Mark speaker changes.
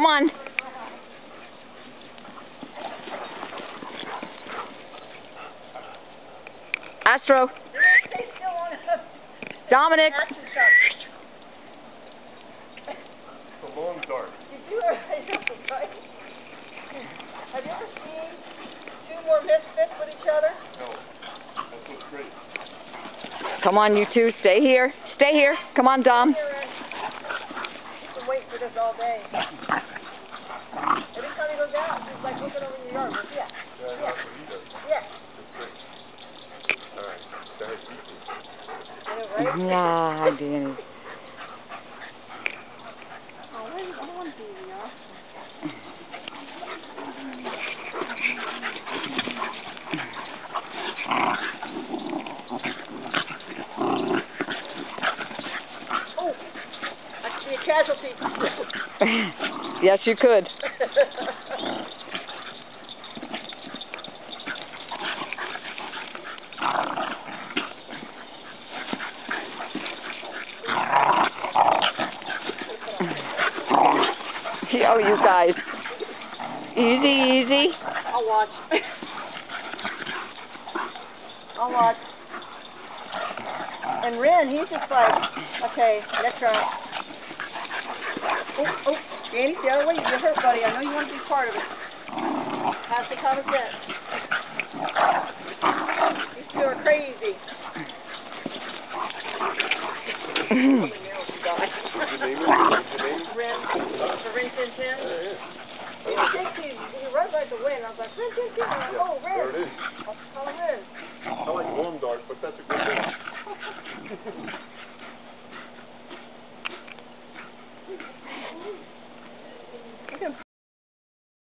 Speaker 1: Come on. Astro. Dominic.
Speaker 2: The long dart.
Speaker 3: Have you ever seen two more misfits with each other?
Speaker 2: No. That's what's great.
Speaker 1: Come on, you two. Stay here. Stay here. Come on, Dom.
Speaker 3: You've been waiting for this all day. Every time he goes out, he's like looking over in the yard. Yeah.
Speaker 2: Yeah, that's what he does.
Speaker 3: Yeah.
Speaker 2: That's great. All right. That is easy.
Speaker 3: Right?
Speaker 1: Yeah, I did.
Speaker 3: Oh, I don't want to be in the office. Oh, I could be a casualty.
Speaker 1: Yes, you could. Oh, you guys. Easy, easy.
Speaker 3: I'll watch. I'll watch. And Ren, he's just like, okay, next round. Oh, Danny, the other way. You're hurt, buddy. I know you want to be part of it. Have some common sense. These two are crazy.
Speaker 2: What's your name?
Speaker 3: Ren, for Ren 1010. He runs like the wind. I was like, Ren 1010.